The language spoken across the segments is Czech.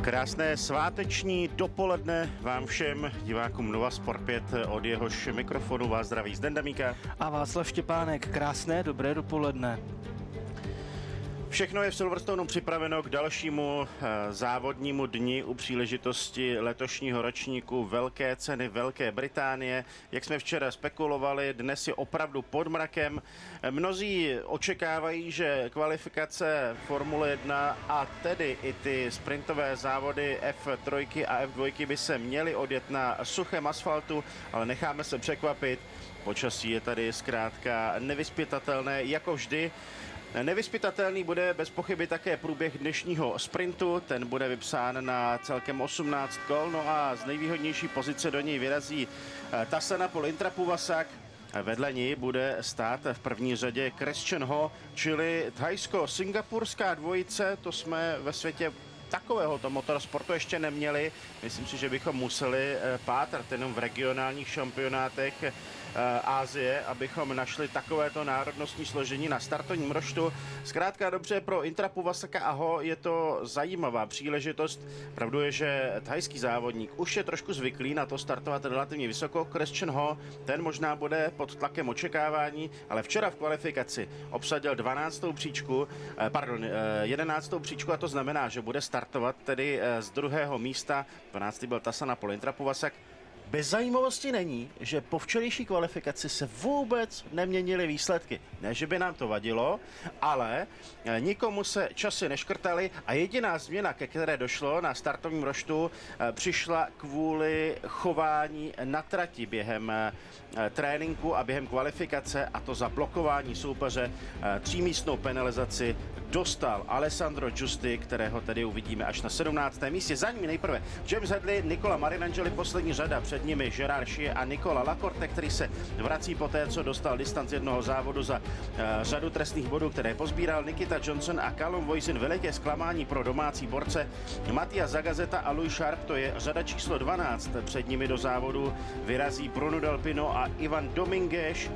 Krásné sváteční dopoledne vám všem divákům Nova Sport 5, od jehož mikrofonu vás zdraví Zdenda Míka a Václav Štěpánek. Krásné dobré dopoledne. Všechno je v Silverstoneu připraveno k dalšímu závodnímu dni u příležitosti letošního ročníku Velké ceny Velké Británie. Jak jsme včera spekulovali, dnes je opravdu pod mrakem. Mnozí očekávají, že kvalifikace Formule 1 a tedy i ty sprintové závody F3 a F2 by se měly odjet na suchém asfaltu, ale necháme se překvapit. Počasí je tady zkrátka nevyzpytatelné jako vždy. Nevyzpytatelný bude bez pochyby také průběh dnešního sprintu, ten bude vypsán na celkem 18 kol, no a z nejvýhodnější pozice do něj vyrazí Tassana Polintra-Puvasak. Vedle ní bude stát v první řadě Christian Ho, čili thajsko-singapurská dvojice, to jsme ve světě takovéhoto motorsportu ještě neměli. Myslím si, že bychom museli pátrat jenom v regionálních šampionátech Asie, abychom našli takovéto národnostní složení na startovním roštu. Zkrátka dobře, pro Intra Puvasaka a Ho je to zajímavá příležitost. Pravdou je, že thajský závodník už je trošku zvyklý na to startovat relativně vysoko. Christian Ho, ten možná bude pod tlakem očekávání, ale včera v kvalifikaci obsadil 11. příčku a to znamená, že bude startovat tedy z druhého místa. 12. byl Tassana Polintra-Puvasak. Bez zajímavosti není, že po včerejší kvalifikaci se vůbec neměnily výsledky. Ne, že by nám to vadilo, ale nikomu se časy neškrtaly a jediná změna, ke které došlo na startovním roštu, přišla kvůli chování na trati během tréninku a během kvalifikace, a to za blokování soupeře. 3místnou penalizaci dostal Alessandro Giusti, kterého tedy uvidíme až na 17. místě. Za ním nejprve James Hadley, Nicola Marinangeli, poslední řada, před nimi Gerard Chier a Nicola Laporte, který se vrací po té, co dostal distanc jednoho závodu za řadu trestných bodů, které pozbíral. Nikita Johnson a Callum Voisin, veliké zklamání pro domácí borce. Mattia Zagazeta a Louis Sharp, to je řada číslo 12. Před nimi do závodu vyrazí Bruno Delpino a Ivan Dominguez.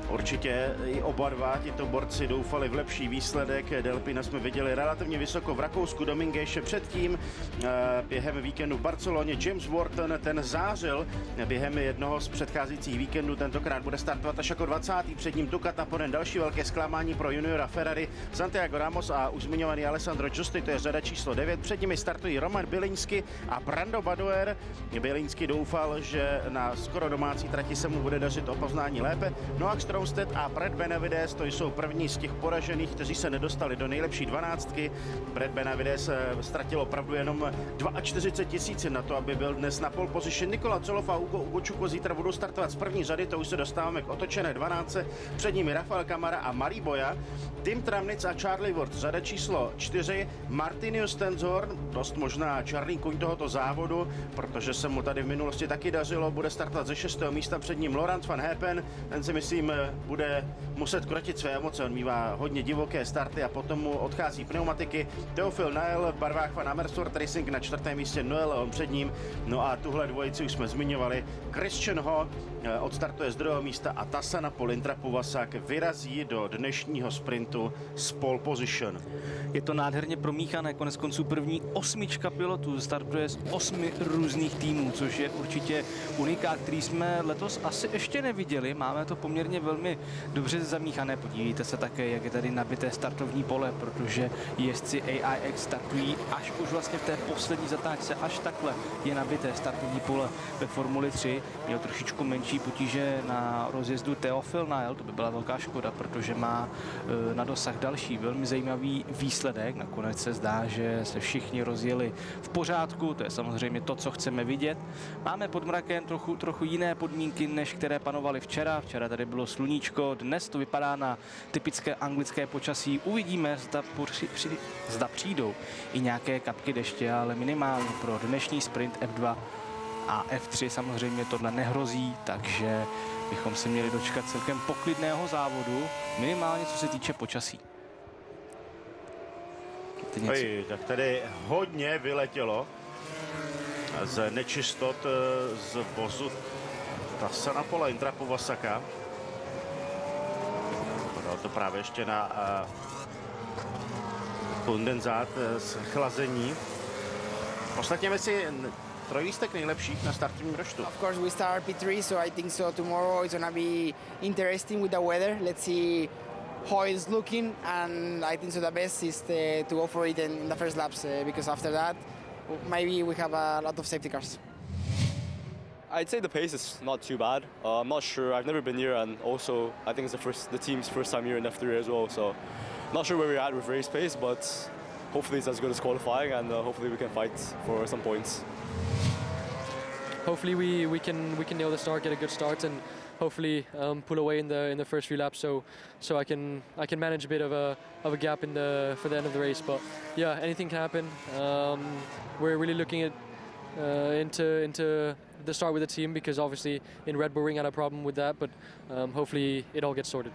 Určitě i oba dva tito borci doufali v lepší výsledek. Delpina jsme viděli relativně vysoko v Rakousku, Dominguez předtím během víkendu v Barceloně. James Wharton, ten zářil během jednoho z předcházejících víkendů, tentokrát bude startovat až jako 20. Před ním Ducati Taponen, další velké zklamání pro juniora Ferrari. Santiago Ramos a už zmiňovaný Alessandro Giusti, to je řada číslo 9. Před nimi startují Roman Běliňský a Brando Badoer. Běliňský doufal, že na skoro domácí trati se mu bude dařit o poznání lépe. Noah Stromstedt a Brad Benavides, to jsou první z těch poražených, kteří se nedostali do nejlepší 12. Brad Benavides ztratil opravdu jenom 42 000 na to, aby byl dnes na pole position. Nikola Colov a Ugo Čuko zítra budou startovat z první řady, to už se dostáváme k otočené 12. Před nimi Rafael Camara a Mari Boja. Tim Tramnitz a Charlie Ward, řada číslo 4. Martinius Tenzor, dost možná černý kuň tohoto závodu, protože se mu tady v minulosti taky dařilo, bude startovat ze 6. místa. Před ním Laurens van Hepen, ten si myslím bude muset krotit své emoce, on mívá hodně divoké starty a potom mu odchází pneumatiky. Teofil Nael v barvách Van Amersfoort Racing na 4. místě, Noel on před ním. No a tuhle dvojici už jsme zmiňovali. Christian Ho odstartuje z druhého místa a Tassana Polintra-Puvasak vyrazí do dnešního sprintu z pole position. Je to nádherně promíchané, konec konců první 8 pilotů startuje z 8 různých týmů, což je určitě unikát, který jsme letos asi ještě neviděli. Máme to poměrně velmi dobře zamíchané. Podívejte se také, jak je tady nabité startovní pole, protože jezdci AIX startují až už vlastně v té poslední zatáčce, až takhle je nabité startovní pole. Ve Formuli 3 měl trošičku menší potíže na rozjezdu Teofil Nael, to by byla velká škoda, protože má na dosah další velmi zajímavý výsledek. Nakonec se zdá, že se všichni rozjeli v pořádku, to je samozřejmě to, co chceme vidět. Máme pod mrakem trochu jiné podmínky, než které panovaly včera. Včera tady bylo sluníčko, dnes to vypadá na typické anglické počasí. Uvidíme, zda přijdou i nějaké kapky deště, ale minimálně pro dnešní sprint F2 a F3 samozřejmě tohle nehrozí, takže bychom se měli dočkat celkem poklidného závodu, minimálně co se týče počasí. Tak tady hodně vyletělo z nečistot z vozu Tassana Polintra-Puvasaka. Podal to právě ještě na kondenzát z chlazení. Poslechněme si trojlístek nejlepších na startovním roštu. Of course, we start P3, so I think so tomorrow it's gonna be interesting with the weather. Let's see how it's looking, and I think so the best is to go for it in the first laps because after that, maybe we have a lot of safety cars. I'd say the pace is not too bad. I'm not sure. I've never been here, and also I think it's the team's first time here in F3 as well. So, not sure where we're at with race pace, but hopefully it's as good as qualifying, and hopefully we can fight for some points. Hopefully we can nail the start, get a good start, and hopefully pull away in the first few laps, so I can manage a bit of a gap for the end of the race. But yeah, anything can happen. We're really looking at into the start with the team because obviously in Red Bull Ring had a problem with that, but hopefully it all gets sorted.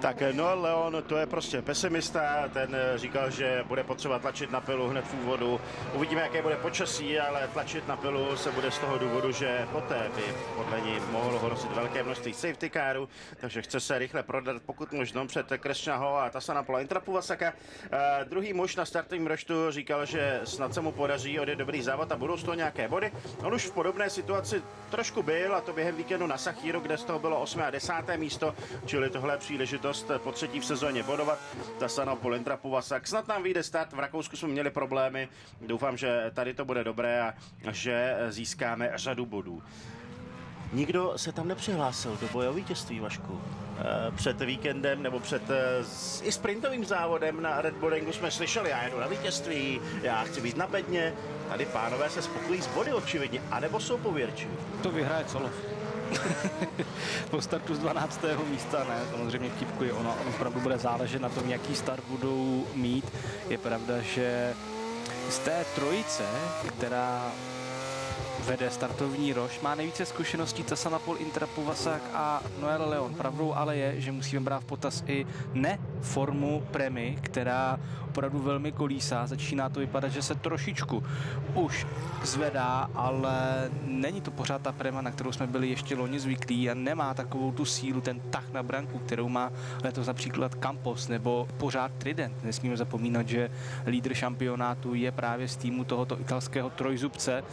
Tak Noel Leon, to je prostě pesimista, ten říkal, že bude potřeba tlačit na pilu hned v úvodu. Uvidíme, jaké bude počasí, ale tlačit na pilu se bude z toho důvodu, že poté by podle ní mohlo hrozit velké množství safety carů, takže chce se rychle prodat pokud možno před Christiana Ho a Tassana Pointrapuvasaka. Druhý muž na startovním roštu říkal, že snad se mu podaří odjet dobrý závod a budou z toho nějaké body. On už v podobné situaci trošku byl, a to během víkendu na Sachíru, kde z toho bylo 8. a 10. místo, čili tohle je příležitost po třetí v sezóně bodovat. Tassana Pointrapuvasak. Snad nám vyjde start, v Rakousku jsme měli problémy, doufám, že tady to bude dobré a že získáme řadu bodů. Nikdo se tam nepřihlásil do boje o vítězství, Vašku. Před víkendem nebo před i sprintovým závodem na Red Bull Ringu jsme slyšeli, já jedu na vítězství, já chci být na bedně. Tady pánové se spokojí s body očividně, anebo jsou pověrčiví. To vyhraje Colov. Po startu z 12. místa, ne, samozřejmě vtipkuji, ono opravdu bude záležet na tom, jaký start budou mít. Je pravda, že z té trojice, která vede startovní roš, má nejvíce zkušeností Tassana Pointrapuvasak a Noel Leon. Pravdou ale je, že musíme brát v potaz i formu Premy, která opravdu velmi kolísá. Začíná to vypadat, že se trošičku už zvedá, ale není to pořád ta Prema, na kterou jsme byli ještě loni zvyklí a nemá takovou tu sílu, ten tah na branku, kterou má letos například Campos nebo pořád Trident. Nesmíme zapomínat, že lídr šampionátu je právě z týmu tohoto italského trojzubce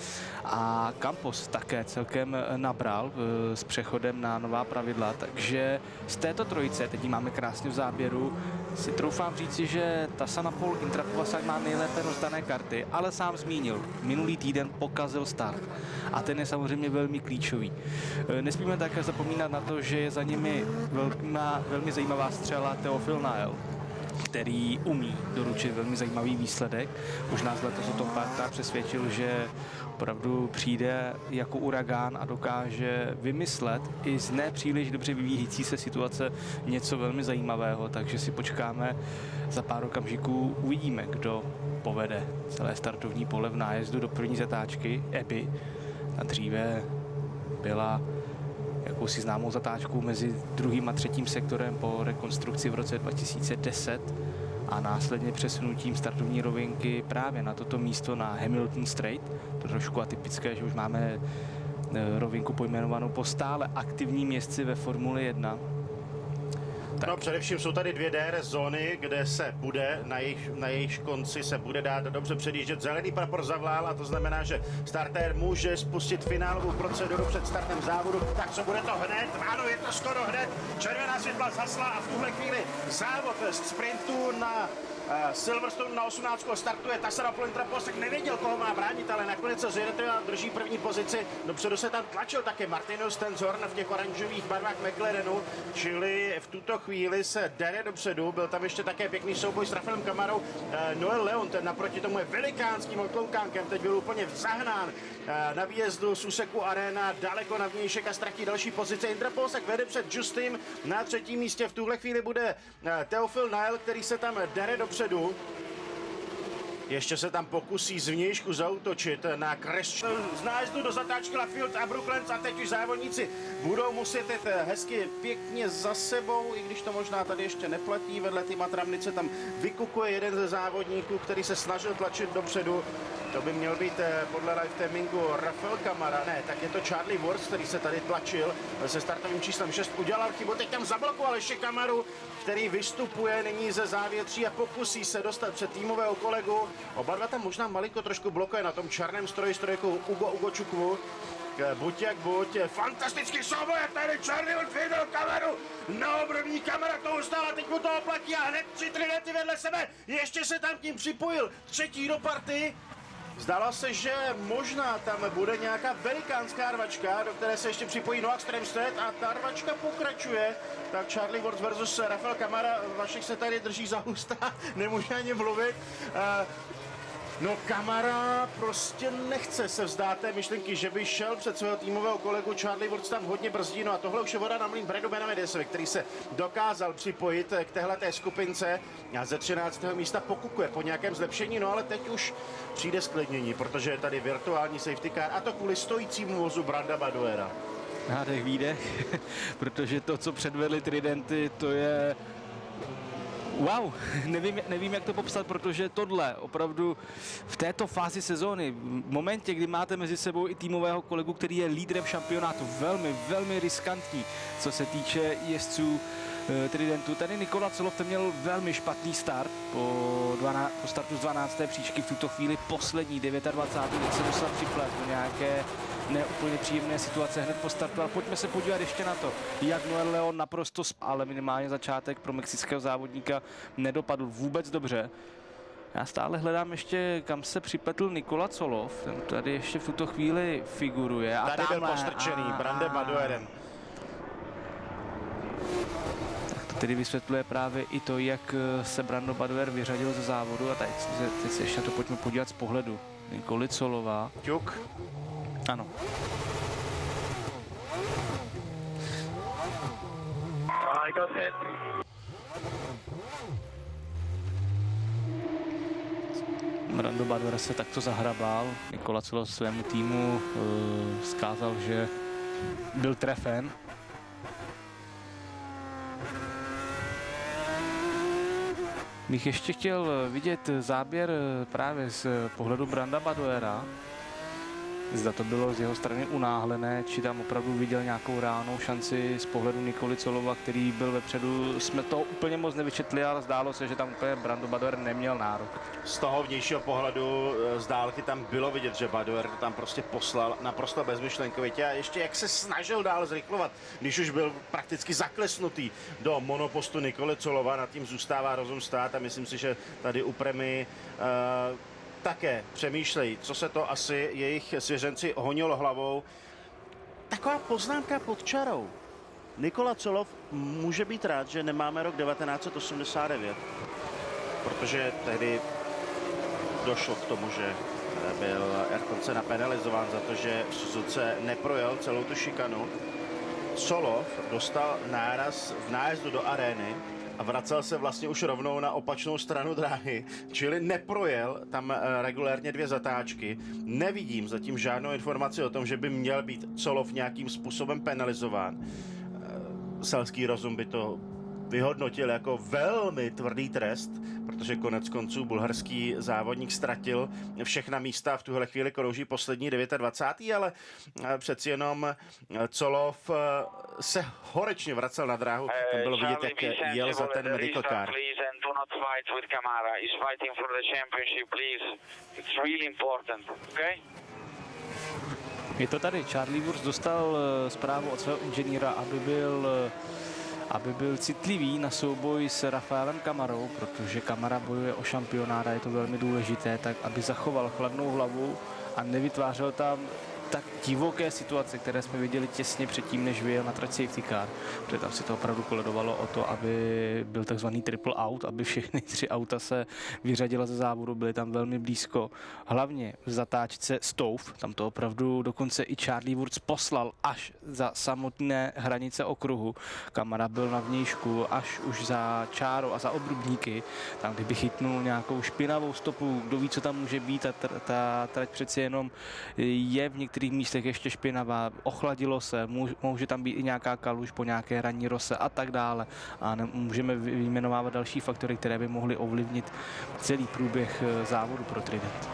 a Campos také celkem nabral s přechodem na nová pravidla, takže z této trojice, teď ji máme krásně v záběru, si troufám říci, že Tassana Pointrapuvasak má nejlépe rozdané karty, ale sám zmínil, minulý týden pokazil start a ten je samozřejmě velmi klíčový. Nesmíme také zapomínat na to, že je za nimi velmi zajímavá střela Teofil Nael, který umí doručit velmi zajímavý výsledek. Už nás letos o tom párkrát přesvědčil, že opravdu přijde jako uragán a dokáže vymyslet i z nepříliš dobře vyvíjející se situace něco velmi zajímavého, takže si počkáme za pár okamžiků, uvidíme, kdo povede celé startovní pole v nájezdu do první zatáčky. Epi, a dříve byla jakousi známou zatáčkou mezi druhým a třetím sektorem po rekonstrukci v roce 2010 a následně přesunutím startovní rovinky právě na toto místo na Hamilton Straight. To je trošku atypické, že už máme rovinku pojmenovanou po stále aktivním jezdci ve Formuli 1. Tak. No především jsou tady dvě DRS zóny, kde se bude, na jejich konci se bude dát dobře předjíždět. Zelený prapor zavlál a to znamená, že startér může spustit finálovou proceduru před startem závodu. Tak co bude to hned? Ano, je to skoro hned. Červená světla zasla a v tuhle chvíli závod z sprintu na Silverstone na 18. startuje Tassana Pointrapuvasak, nevěděl, koho má bránit, ale nakonec se zjedete a drží první pozici. Dopředu se tam tlačil také Martinus Tenzorn v těch oranžových barvách McLarenu, čili v tuto chvíli se dere dopředu. Byl tam ještě také pěkný souboj s Rafaelem Camarou. Noel Leon, ten naproti tomu je velikánským otloukánkem, teď byl úplně zahnán na výjezdu z úseku Arena, daleko na vnějšek a ztratí další pozice. Pointrapuvasak vede před Justim na třetím místě. V tuhle chvíli bude Teofil Nael, který se tam dere dopředu. Ještě se tam pokusí zvnějšku zaútočit na Christian z nájezdu do zatáčky Laffield a Brooklands a teď už závodníci budou muset jít hezky pěkně za sebou, i když to možná tady ještě neplatí. Vedle týma Tramnice tam vykukuje jeden ze závodníků, který se snažil tlačit dopředu. To by měl být podle live timingu Rafael Camara, ne, tak je to Charlie Wurz, který se tady tlačil se startovým číslem 6, udělal chybu, teď tam zablokoval ještě Camaru, který vystupuje nyní ze závětří a pokusí se dostat před týmového kolegu. Oba dva tam možná malinko trošku blokuje na tom černém stroji strojku Ugo Čukwu. Buď jak buď, fantastický souboj, jak tady Charlie Ward vydal kameru, no první kamera to ustála, teď mu to oplatí a hned 3 tridenty vedle sebe, ještě se tam tím připojil třetí do party. Zdalo se, že možná tam bude nějaká velikánská rvačka, do které se ještě připojí Noah Strömstedt a ta rvačka pokračuje. Tak Charlie Ward versus Rafael Camara, Vašek se tady drží za ústa, nemůže ani mluvit. No Camara prostě nechce se vzdát té myšlenky, že by šel před svého týmového kolegu. Charlie Ward tam hodně brzdí, no a tohle už je voda na mlýn Bradu Benavidesovi, který se dokázal připojit k téhleté skupince a ze 13. místa pokukuje po nějakém zlepšení, no ale teď už přijde sklidnění, protože je tady virtuální safety car a to kvůli stojícímu vozu Branda Badoera. Nádech, výdech, protože to, co předvedli Tridenty, to je wow, nevím, jak to popsat, protože tohle opravdu v této fázi sezóny, v momentě, kdy máte mezi sebou i týmového kolegu, který je lídrem šampionátu, velmi riskantní, co se týče jezdců Tridentu. Tady Nikola Colov měl velmi špatný start po startu z 12. příčky, v tuto chvíli poslední 29. teď se musel připlést do nějaké neúplně příjemné situace hned po startu, ale pojďme se podívat ještě na to, jak Noel Leon naprosto, ale minimálně začátek pro mexického závodníka nedopadl vůbec dobře. Já stále hledám ještě, kam se připletl Nikola Colov, ten tady ještě v tuto chvíli figuruje. A tady byl postrčený Brandem Badoerem. Tedy vysvětluje právě i to, jak se Brando Badoer vyřadil ze závodu a teď se ještě na to pojďme podívat z pohledu Nikoly Colova. Ťuk. Ano. Brando Badoer se takto zahrabal, Nikola Colov svému týmu vzkázal, že byl trefen. Bych ještě chtěl vidět záběr právě z pohledu Branda Badoera. Zda to bylo z jeho strany unáhlené, či tam opravdu viděl nějakou reálnou šanci z pohledu Nikoly Colova, který byl vepředu. Jsme to úplně moc nevyčetli, ale zdálo se, že tam úplně Brando Badoer neměl nárok. Z toho vnějšího pohledu z dálky tam bylo vidět, že Badoer to tam prostě poslal naprosto bezmyšlenkovitě a ještě jak se snažil dál zrychlovat, když už byl prakticky zaklesnutý do monopostu Nikoly Colova, nad tím zůstává rozum stát a myslím si, že tady u Premy také přemýšlejí, co se to asi jejich svěřenci honilo hlavou. Taková poznámka pod čarou. Nikola Colov může být rád, že nemáme rok 1989, protože tehdy došlo k tomu, že byl Ayrton Senna penalizován za to, že v Suzuce neprojel celou tu šikanu. Colov dostal náraz v nájezdu do arény a vracel se vlastně už rovnou na opačnou stranu dráhy, čili neprojel tam regulérně 2 zatáčky. Nevidím zatím žádnou informaci o tom, že by měl být Colov nějakým způsobem penalizován. Selský rozum by to vyhodnotil jako velmi tvrdý trest, protože konec konců bulharský závodník ztratil všechna místa, v tuhle chvíli krouží poslední 29. ale přeci jenom Colov se horečně vracel na dráhu, tam bylo vidět, jak jel za ten medical car. Je to tady, Charlie Wurz dostal zprávu od svého inženýra, aby byl citlivý na souboj s Rafaelem Camarou, protože Camara bojuje o šampionát a je to velmi důležité, tak aby zachoval chladnou hlavu a nevytvářel tam tak divoké situace, které jsme viděli těsně předtím, než vyjel na trať safety car, protože tam si to opravdu koledovalo o to, aby byl takzvaný triple out, aby všechny 3 auta se vyřadila ze závodu, byly tam velmi blízko. Hlavně v zatáčce Stouff, tam to opravdu dokonce i Charlie Wurz poslal až za samotné hranice okruhu. Camara byl na vnějšku až už za čáru a za obrubníky. Tam kdyby chytnul nějakou špinavou stopu, kdo ví, co tam může být, ta trať přeci jenom je v některých místech ještě špinavá, ochladilo se, může tam být i nějaká kaluž po nějaké ranní rose a tak dále. A můžeme vyjmenovávat další faktory, které by mohly ovlivnit celý průběh závodu pro Trident.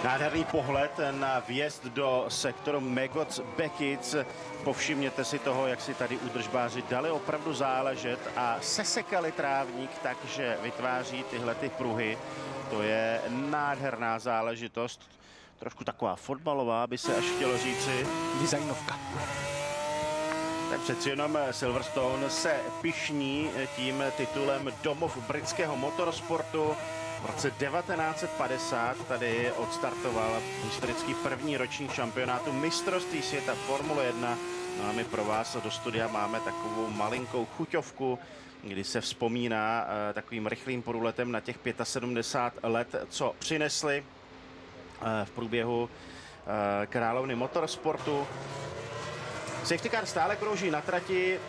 Nádherný pohled na vjezd do sektoru Megoc-Bekic. Povšimněte si toho, jak si tady údržbáři dali opravdu záležet a sesekali trávník tak, že vytváří tyhle ty pruhy. To je nádherná záležitost. Trošku taková fotbalová, by se až chtělo říci. Designovka. Tak přeci jenom Silverstone se pyšní tím titulem domov britského motorsportu. V roce 1950 tady odstartoval historický první ročník šampionátu mistrovství světa Formule 1. No a my pro vás do studia máme takovou malinkou chuťovku, kdy se vzpomíná takovým rychlým průletem na těch 75 let, co přinesli v průběhu královny motorsportu. Safety car stále krouží na trati.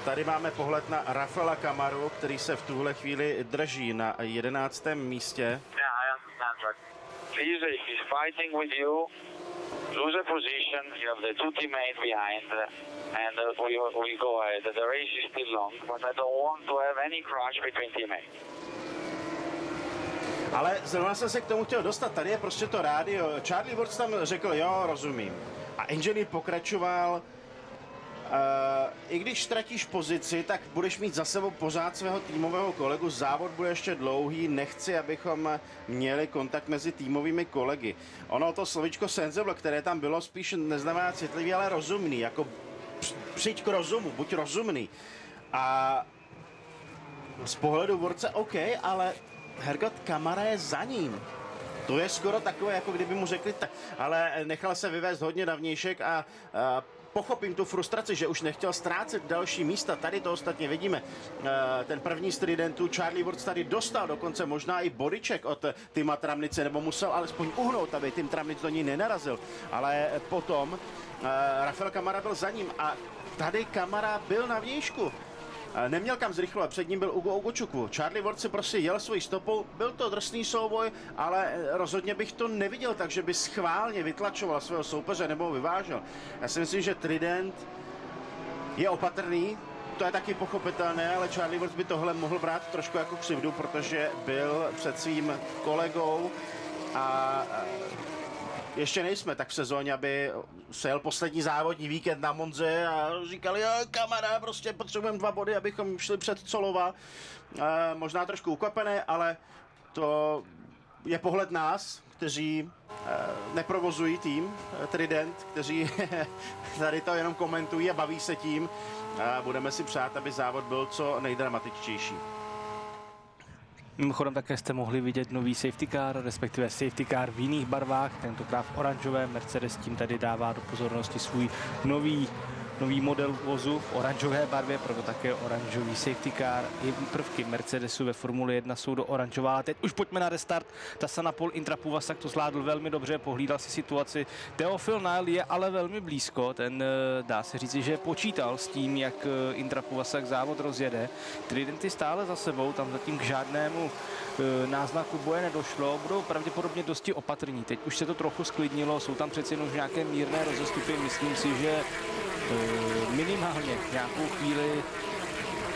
Tady máme pohled na Rafaela Camaru, který se v tuhle chvíli drží na 11. místě. Yeah, I understand, but please, if he's fighting with you, lose a position. You have the two teammates behind, and we go ahead. The race is still long, but I don't want to have any crash between teammates. Ale zrovna jsem se k tomu chtěl dostat. Tady je prostě to rádio. Charlie Wurz tam řekl, jo, rozumím. A inženýr pokračoval. I když ztratíš pozici, tak budeš mít za sebou pořád svého týmového kolegu. Závod bude ještě dlouhý, nechci, abychom měli kontakt mezi týmovými kolegy. Ono to slovičko sensible, které tam bylo, spíš neznamená citlivý, ale rozumný. Jako přijď k rozumu, buď rozumný. A z pohledu Wurze OK, ale Hergot Camara je za ním. To je skoro takové, jako kdyby mu řekli, ale nechal se vyvést hodně na vnějšek a pochopím tu frustraci, že už nechtěl ztrácet další místa. Tady to ostatně vidíme. Ten první z tridentů Charlie Wurz tady dostal dokonce možná i bodyček od Tima Tramnice, nebo musel alespoň uhnout, aby Tim Tramnic do ní nenarazil. Ale potom Rafael Camara byl za ním a tady Camara byl na vnějšku. Neměl kam zrychlovat, před ním byl Ugo Ogočukwu. Charlie Wurz si prostě jel svojí stopou, byl to drsný souboj, ale rozhodně bych to neviděl tak, že by schválně vytlačoval svého soupeře nebo ho vyvážel. Já si myslím, že Trident je opatrný, to je taky pochopitelné, ale Charlie Wurz by tohle mohl brát trošku jako křivdu, protože byl před svým kolegou a ještě nejsme tak v sezóně, aby se jel poslední závodní víkend na Monze a říkali, jo, Camara, prostě potřebujeme 2 body, abychom šli před Colova. Možná trošku ukvapené, ale to je pohled nás, kteří neprovozují tým Trident, kteří tady to jenom komentují a baví se tím. Budeme si přát, aby závod byl co nejdramatičtější. Mimochodem také jste mohli vidět nový safety car, respektive safety car v jiných barvách, tentokrát v oranžovém. Mercedes tím tady dává do pozornosti svůj nový model vozu v oranžové barvě, proto také oranžový safety car. I prvky Mercedesu ve Formuli 1 jsou do oranžová. Teď už pojďme na restart. Tasana Pol Intra Puvasek to zvládl velmi dobře, pohlídal si situaci. Teofil Nile je ale velmi blízko, ten dá se říci, že počítal s tím, jak Intra Puvasek závod rozjede. Tridenty stále za sebou, tam zatím k žádnému náznaku boje nedošlo, budou pravděpodobně dosti opatrní. Teď už se to trochu sklidnilo, jsou tam přeci jenom nějaké mírné rozestupy, myslím si, že minimálně nějakou chvíli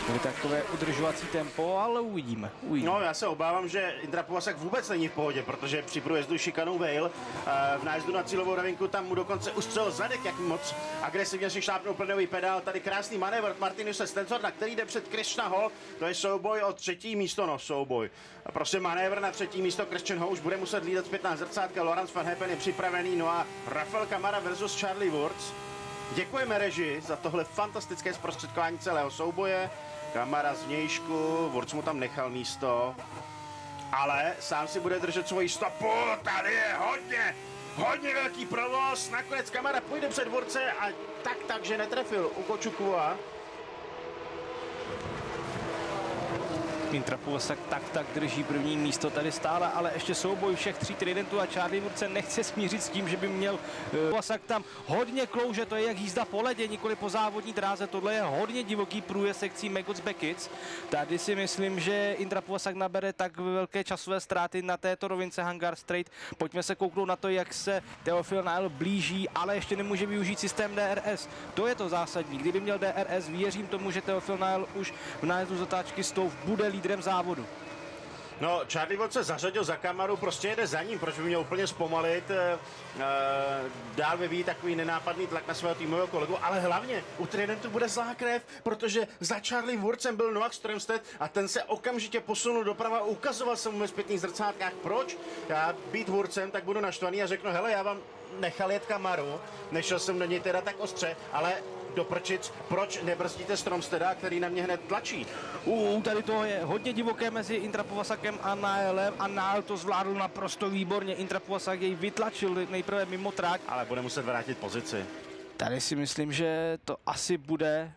bude takové udržovací tempo, ale uvidíme. No, já se obávám, že Indra Puvasek vůbec není v pohodě, protože při průjezdu šikanou Vale v nájezdu na cílovou rovinku tam mu dokonce ustřelil zadek, jak moc agresivně si šlápnul plynový pedál. Tady krásný manévr Martinuse Stensona, který jde před Christiana Hall. To je souboj o 3. místo, no souboj. A prostě manévr na 3. místo, Christian Hall už bude muset hlídat zpět na zrcátka, Laurens van Hepen je připravený, no a Rafael Camara versus Charlie Wurz. Děkujeme režii za tohle fantastické zprostředkování celého souboje. Camara z vnějšku, Wurz mu tam nechal místo, ale sám si bude držet svoji stopu. Tady je hodně velký provoz. Nakonec Camara půjde před Wurze a takže netrefil Ogočukwu. Intra Puvasek tak drží první místo tady stále, ale ještě souboj všech 3 tridentů a Charlie Wurz se nechce smířit s tím, že by měl Puvasek tam hodně klouže, to je jak jízda po ledě, nikoli po závodní dráze, tohle je hodně divoký průjezd sekcí Megutz Bekic. Tady si myslím, že Indra Puvasek nabere tak velké časové ztráty na této rovince Hangar Straight. Pojďme se kouknout na to, jak se Teofil Nile blíží, ale ještě nemůže využít systém DRS. To je to zásadní. Kdyby měl DRS, věřím tomu, že Teofil Nile už v nájezdu zatáčky Stouv bude lídrem závodu. No, Charlie Watt se zařadil za Kamaru, prostě jede za ním, proč by měl úplně zpomalit, dál vyvíjí takový nenápadný tlak na svého týmového kolegu, ale hlavně u Tridentu bude zlá krev, protože za Charlie Wurtzem byl Noah Strömstedt a ten se okamžitě posunul doprava, ukazoval se mu ve zpětných zrcátkách, proč já být Wurtzem, tak budu naštvaný a řeknu, hele, já vám nechal jet Kamaru, nešel jsem do něj teda tak ostře, ale do prčic, proč nebrzdíte Strömstedta, který na mě hned tlačí? Tady to je hodně divoké mezi Intrapovasakem a Naelem a Nael to zvládl naprosto výborně. Intrapovasak jej vytlačil nejprve mimo trať. Ale bude muset vrátit pozici. Tady si myslím, že to asi bude,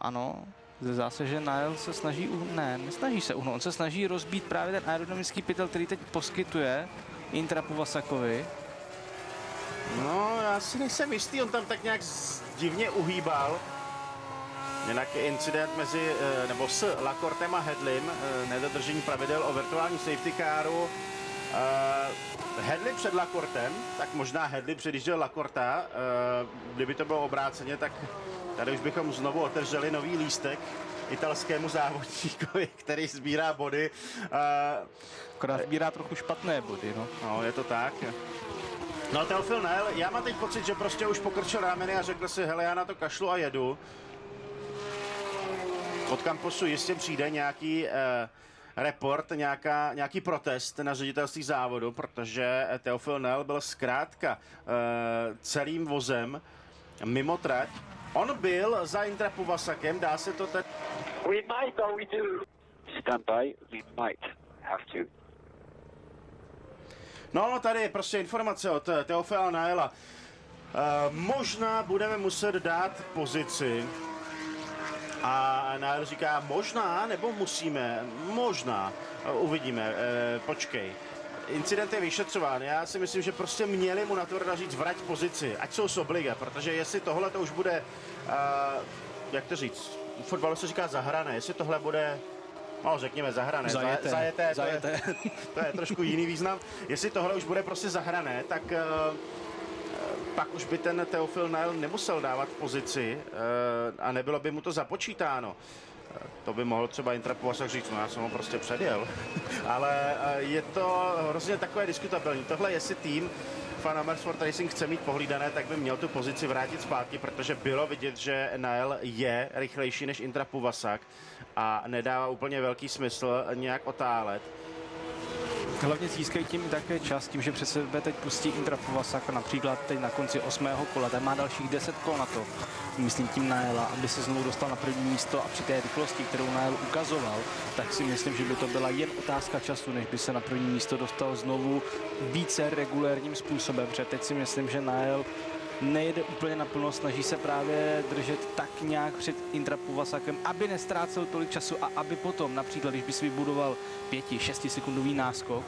ano. Zdá se, že Nael se snaží, nesnaží se uhnout, on se snaží rozbít právě ten aerodynamický pytel, který teď poskytuje Intrapovasakovi. No, já si nejsem jistý, on tam tak nějak divně uhýbal. Jinak incident mezi, nebo s Lacortem a Hedlim, nedodržení pravidel o virtuální safety caru. Hedley před Lacortem, tak možná Hedley předjížděl Lacorta. Kdyby to bylo obráceně, tak tady už bychom znovu otevřeli nový lístek italskému závodníkovi, který sbírá body. Akorát sbírá trochu špatné body, no. No, je to tak. No, Théophile Nael, já mám teď pocit, že prostě už pokrčil rámeny a řekl si, hele, já na to kašlu a jedu. Od kampusu jistě přijde nějaký report, nějaký protest na ředitelství závodu, protože Théophile Nael byl zkrátka celým vozem mimo trať. On byl za Intrapovasakem, dá se to teď... We might or we do. Stand by, we might have to. No, tady je prostě informace od Théophila Naela. Možná budeme muset dát pozici. A Nael říká, možná, nebo musíme, možná. Uvidíme, počkej. Incident je vyšetřován. Já si myslím, že prostě měli mu natvrdo říct vrať pozici, ať jsou s oblige, protože jestli tohle to už bude, jak to říct, u fotbalu se říká zahrané, jestli tohle bude, no řekněme zahrané, zajeté. To je trošku jiný význam. Jestli tohle už bude prostě zahrané, tak pak už by ten Théophile Nael nemusel dávat pozici a nebylo by mu to započítáno. To by mohl třeba Intrapovasak říct, no já jsem ho prostě předjel. Ale je to hrozně takové diskutabilní. Tohle, jestli tým Fan Amersfoort Racing chce mít pohlídané, tak by měl tu pozici vrátit zpátky, protože bylo vidět, že Nael je rychlejší než Intrapovasak a nedává úplně velký smysl nějak otálet. Hlavně získají tím také čas, tím, že před sebe teď pustí Intrapovasak například teď na konci 8. kola, ten má dalších 10 kol na to, myslím tím Naela, aby se znovu dostal na první místo a při té rychlosti, kterou Nael ukazoval, tak si myslím, že by to byla jen otázka času, než by se na první místo dostal znovu více regulérním způsobem, protože teď si myslím, že Nael nejede úplně naplno, snaží se právě držet tak nějak před Intrapovasakem, aby nestrácel tolik času a aby potom, například, když by si vybudoval 5-6 sekundový náskok,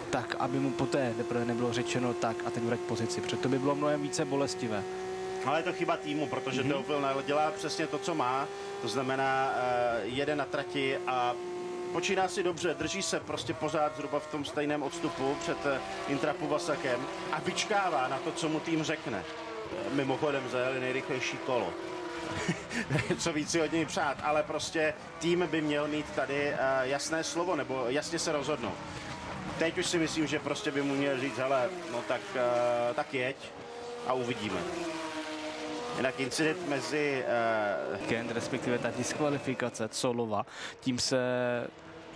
tak aby mu poté nebylo řečeno tak a teď vrať pozici, protože to by bylo mnohem více bolestivé. Ale je to chyba týmu, protože Théophile Nael dělá přesně to, co má, to znamená jede na trati a počíná si dobře, drží se prostě pořád zhruba v tom stejném odstupu před Intrapovasakem a vyčkává na to, co mu tým řekne. Mimochodem zajeli nejrychlejší kolo. Co víc si od něj přát, ale prostě tým by měl mít tady jasné slovo, nebo jasně se rozhodnout. Teď už si myslím, že prostě by mu měl říct, hele, no tak jeď a uvidíme. Jinak incident mezi... Kent, respektive ta diskvalifikace Colova, tím se,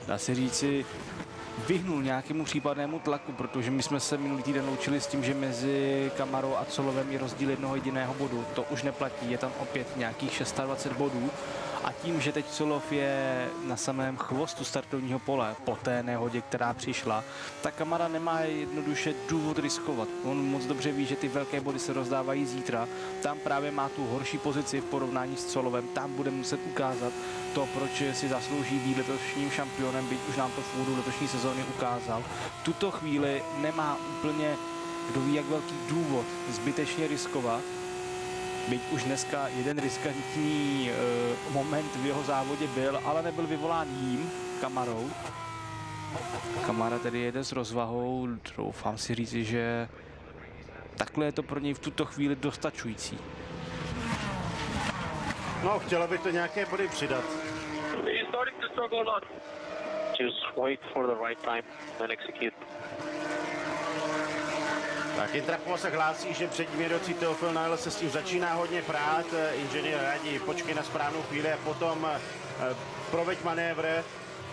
dá se říci, vyhnul nějakému případnému tlaku, protože my jsme se minulý týden naučili s tím, že mezi Kamarou a Colovem je rozdíl jednoho jediného bodu. To už neplatí, je tam opět nějakých 26 bodů. A tím, že teď Colov je na samém chvostu startovního pole po té nehodě, která přišla, tak Kamara nemá jednoduše důvod riskovat. On moc dobře ví, že ty velké body se rozdávají zítra. Tam právě má tu horší pozici v porovnání s Colovem. Tam bude muset ukázat to, proč si zaslouží být letošním šampionem, byť už nám to v úvodu letošní sezóny ukázal. V tuto chvíli nemá úplně, kdo ví, jak velký důvod zbytečně riskovat. Byť už dneska jeden riskantní moment v jeho závodě byl, ale nebyl vyvolán jím, Kamarou. Kamara tedy jede s rozvahou, doufám si říci, že takhle je to pro něj v tuto chvíli dostačující. No, chtěla by to nějaké body přidat. Just wait for the right time and execute. Tak Intrapova se hlásí, že přední vědoucí Teofil Nail se s tím začíná hodně prát. Inženýr radí, počkej na správnou chvíli a potom proveď manévr.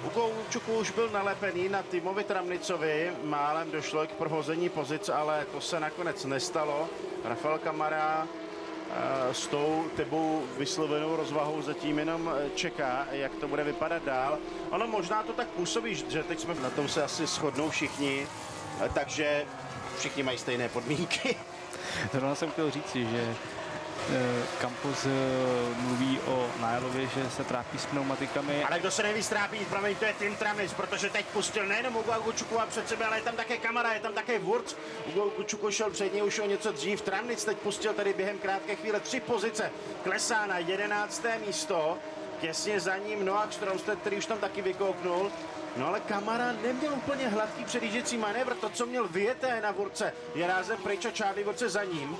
Ugo Určuku už byl nalepený na Timovi Tramnicovi, málem došlo k prohození pozic, ale to se nakonec nestalo. Rafael Camara s tou tebou vyslovenou rozvahou zatím jenom čeká, jak to bude vypadat dál. Ono možná to tak působí, že teď jsme na tom se asi shodnou všichni, takže všichni mají stejné podmínky. Zrovna jsem chtěl říci, že Campos mluví o Nailovi, že se trápí s pneumatikami. Ale kdo se nejvíc trápí, promiň, to je Tim Tramnic, protože teď pustil nejenom Ugo Určuku a před sebe, ale je tam také Camara, je tam také Wurz. Ugo Určuku šel před něj už o něco dřív. Tramnic teď pustil tady během krátké chvíle 3 pozice. Klesá na 11. místo. Těsně za ním Noah Straustedt, který už tam taky vykouknul. No ale Camara neměl úplně hladký předjížděcí manévr. To, co měl vyjeté na Wurze, je rázem pryč a Charlie Wurz za ním.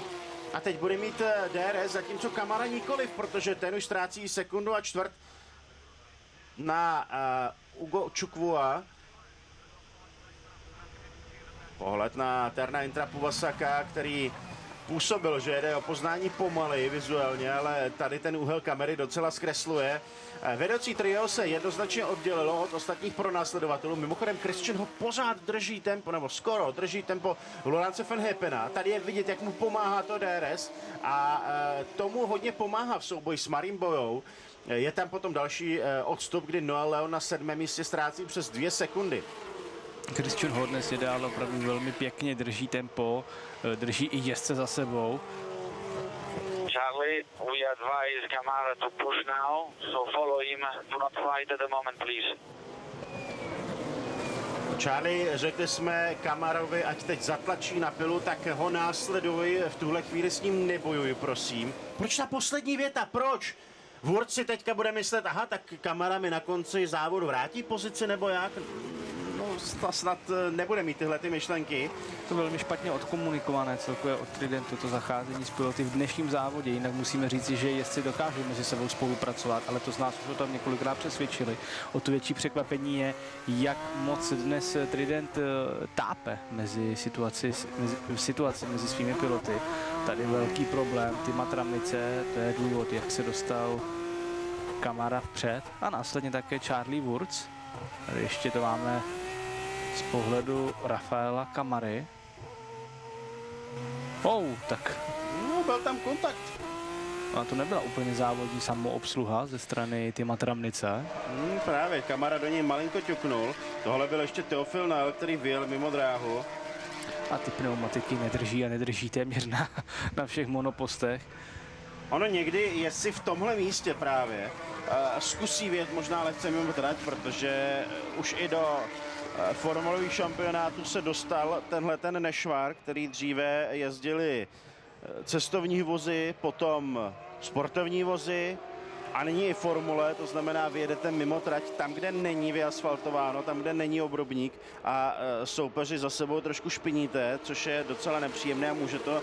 A teď bude mít DRS, zatímco Camara nikoliv, protože ten už ztrácí sekundu a čtvrt na Ugo Určukua. Pohled na Terna Intrapuvasaka, který působil, že jede o poznání pomaly vizuálně, ale tady ten úhel kamery docela zkresluje. Vedoucí trio se jednoznačně oddělilo od ostatních pronásledovatelů. Mimochodem Christian ho pořád drží tempo, nebo skoro drží tempo Laurence van Hepena. Tady je vidět, jak mu pomáhá to DRS a tomu hodně pomáhá v souboji s Marim Bojou. Je tam potom další odstup, kdy Noel Leon na 7. místě ztrácí přes 2 sekundy. Christian Hornes jede ale opravdu velmi pěkně, drží tempo, drží i jezdce za sebou. Charlie, we advise Camara to push now, so follow him. Do not fight at the moment, please. Charlie, řekli jsme Camarovi, ať teď zatlačí na pilu, tak ho následuj, v tuhle chvíli s ním nebojuj, prosím. Proč ta poslední věta, proč? Wurz si teďka bude myslet, aha, tak Camara mi na konci závodu vrátí pozici, nebo jak? No, snad nebude mít tyhle ty myšlenky. To velmi špatně odkomunikované celkově od Tridentu, to zacházení s piloty v dnešním závodě. Jinak musíme říct, že jezdci dokážou mezi sebou spolupracovat, ale to z nás už o tom několikrát přesvědčili. O to větší překvapení je, jak moc dnes Trident tápe mezi situaci mezi svými piloty. Tady velký problém Tima Tramnice, to je důvod, jak se dostal Camara vpřed a následně také Charlie Wurz. Tady ještě to máme z pohledu Rafaela Camary. Tak. No, byl tam kontakt. A to nebyla úplně závodní samoobsluha ze strany Tima Tramnice. Právě, Camara do něj malinko ťuknul. Tohle byl ještě Teofil Nail, který vyjel mimo dráhu. A ty pneumatiky nedrží a nedrží téměř na všech monopostech. Ono někdy, jestli v tomhle místě právě zkusí vyjet možná lehce mimo trať, protože už i do formulových šampionátů se dostal tenhle ten nešvar, který dříve jezdili cestovní vozy, potom sportovní vozy a nyní i formule, to znamená vyjedete mimo trať tam, kde není vyasfaltováno, tam, kde není obrubník a soupeři za sebou trošku špiníte, což je docela nepříjemné a může to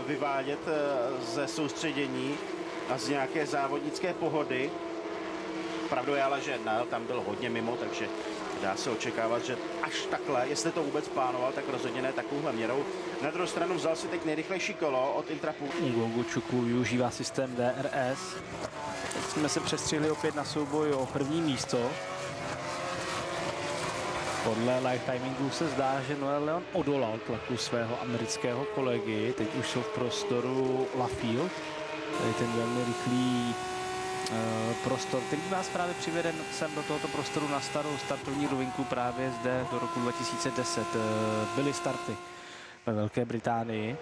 vyvádět ze soustředění a z nějaké závodnické pohody. Pravdou je ale, že Nail tam byl hodně mimo, takže dá se očekávat, že až takhle, jestli to vůbec plánoval, tak rozhodně ne takovouhle měrou. Na druhou stranu vzal si teď nejrychlejší kolo od Intrapu. Ugo Určuku využívá systém DRS. Teď jsme se přestřihli opět na souboj o první místo. Podle live timingu se zdá, že Noel Leon odolal tlaku svého amerického kolegy. Teď už jsou v prostoru Lafield. Tady ten velmi rychlý prostor, který nás právě přiveden sem do tohoto prostoru na starou startovní rovinku právě zde do roku 2010. Byly starty ve Velké Británii.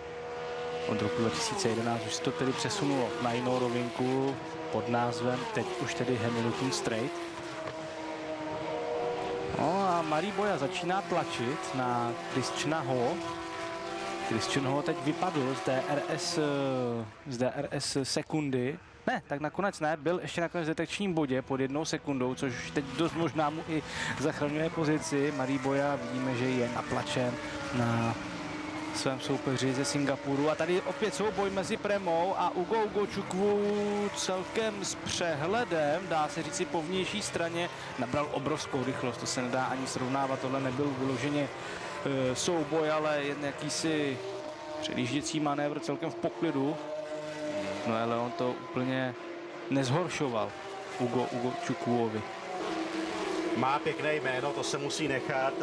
Od roku 2011 už to tedy přesunulo na jinou rovinku pod názvem teď už tedy Hamilton Straight. No a Marie Boja začíná tlačit na Christiana Ho. Christian Ho teď vypadl z DRS sekundy. Ne, tak nakonec ne, byl ještě nakonec v detekčním bodě pod 1 sekundou, což teď dost možná mu i zachraňuje pozici. Marie Boja vidíme, že je natlačen na svém soupeři ze Singapuru. A tady opět souboj mezi Premou a Ugo Chukwu celkem s přehledem, dá se říci po vnější straně, nabral obrovskou rychlost, to se nedá ani srovnávat, tohle nebyl vyloženě souboj, ale jen jakýsi předjížděcí manévr celkem v poklidu. No ale on to úplně nezhoršoval Ugo Chukwuovi. Má pěkné jméno, to se musí nechat.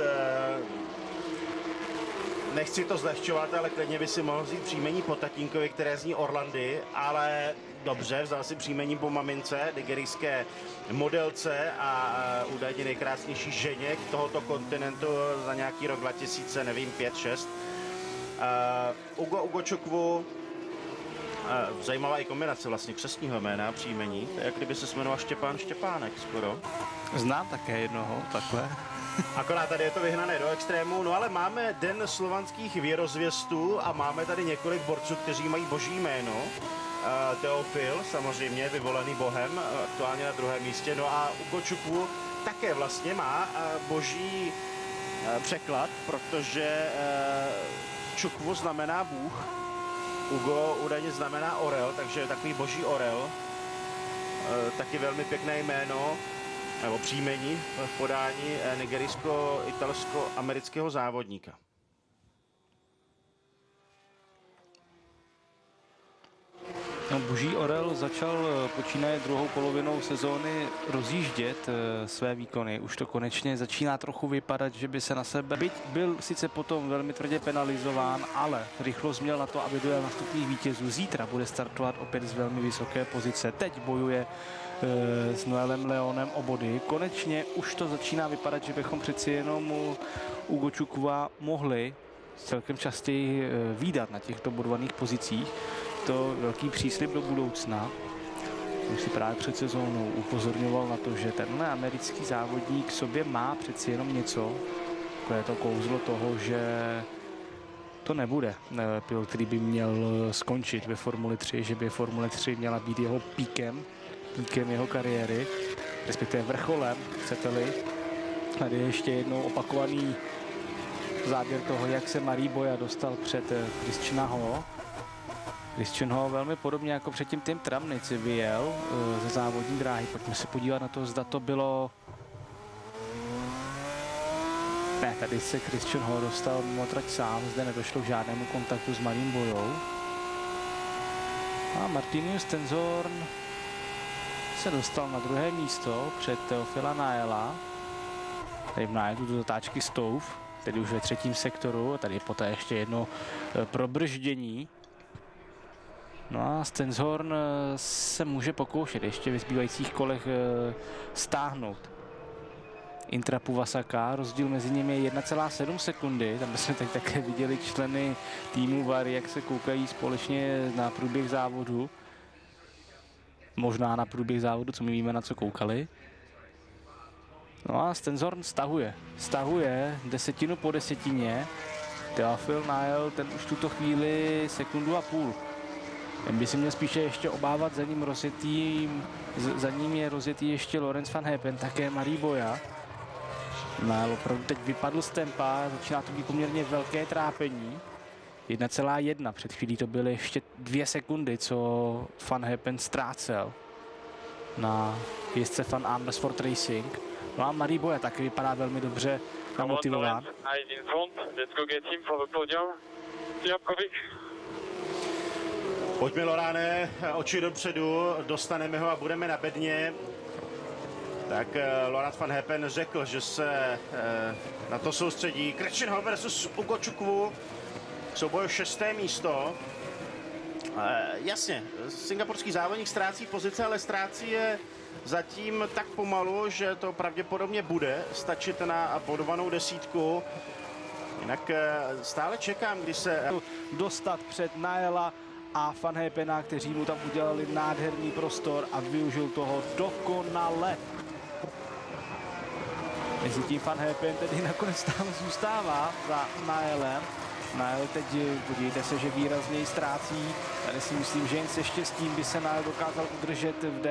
Nechci to zlehčovat, ale klidně by si mohl vzít příjmení po tatínkovi, které zní Orlandy, ale dobře, vzal si příjmení po mamince, nigerijské modelce a údajně nejkrásnější ženě tohoto kontinentu za nějaký rok 2000, nevím, 5-6. Ugo Chukwu, zajímavá i kombinace vlastně křestního jména a příjmení, to je jak kdyby se jmenoval Štěpán Štěpánek skoro. Znám také jednoho, takhle. Akorát tady je to vyhnané do extrému, no ale máme Den slovanských věrozvěstů a máme tady několik borců, kteří mají boží jméno. Teofil, samozřejmě vyvolený bohem, aktuálně na druhém místě, no a Ugo Chukwu také vlastně má boží překlad, protože Chukwu znamená Bůh, Ugo údajně znamená orel, takže takový boží orel, taky velmi pěkné jméno, nebo příjmení v podání nigerijsko-italsko-amerického závodníka. No, boží orel začal počínaje druhou polovinou sezóny rozjíždět své výkony. Už to konečně začíná trochu vypadat, že by se na sebe... Byť byl sice potom velmi tvrdě penalizován, ale rychlost měl na to, aby dojel na stupních vítězů. Zítra bude startovat opět z velmi vysoké pozice. Teď bojuje s Noelem Leonem o body. Konečně už to začíná vypadat, že bychom přeci jenom Ugo Chukwua mohli celkem častěji vídat na těchto bodovaných pozicích. To velký příslib do budoucna. Už si právě před sezónou upozorňoval na to, že tenhle americký závodník v sobě má přeci jenom něco. Je to kouzlo toho, že to nebude pilot, který by měl skončit ve Formuli 3, že by Formule 3 měla být jeho píkem jeho kariéry, respektive vrcholem, chcete-li. Tady je ještě jednou opakovaný záběr toho, jak se Marie Boya dostal před Christiana Ho. Christian Ho velmi podobně jako předtím Tim Tramnici vyjel ze závodní dráhy. Pojďme se podívat na to, zda to bylo... Ne, tady se Christian Ho dostal mimo trať sám, zde nedošlo k žádnému kontaktu s Mariem Boyou. A Martinius Tenzorn se dostal na druhé místo před Teofila Naela. Tady v nájedu do zatáčky Stouf, tedy už ve třetím sektoru. Tady poté ještě jedno probrždění. No a Stenzhorn se může pokoušet ještě ve zbývajících kolech stáhnout Intra Puwasaka. Rozdíl mezi nimi je 1,7 sekundy. Tam jsme teď také viděli členy týmu VAR, jak se koukají společně na průběh závodu. Možná na průběh závodu, co my víme, na co koukali. No a Stenzhorn stahuje desetinu po desetině. Teofil Nael, ten už tuto chvíli sekundu a půl. Ten by si měl spíše ještě obávat, za ním je rozjetý ještě Lorenz van Hepen, také Marie Boya. Nael opravdu teď vypadl z tempa, začíná to být poměrně velké trápení. 1,1, před chvílí to byly ještě 2 sekundy, co Van Hepen ztrácel na jezdce Van Amersfoort Racing. No a Marie Boya taky vypadá velmi dobře namotivován. Pojďme, Loráne, oči dopředu, dostaneme ho a budeme na bedně. Tak Laurens van Hepen řekl, že se na to soustředí. Christian Ho versus Ugo Chukwu. Souboj 6. místo. Jasně, singapurský závodník ztrácí pozice, ale ztrácí je zatím tak pomalu, že to pravděpodobně bude stačit na bodovanou desítku. Jinak stále čekám, kdy se dostat před Naela a Van Hepena, kteří mu tam udělali nádherný prostor a využil toho dokonale. Mezitím Van Hepen tedy nakonec stále zůstává za Naelem. Nael teď, podívejte se, že výrazněji ztrácí. Tady si myslím, že jen se štěstím by se Nael dokázal udržet v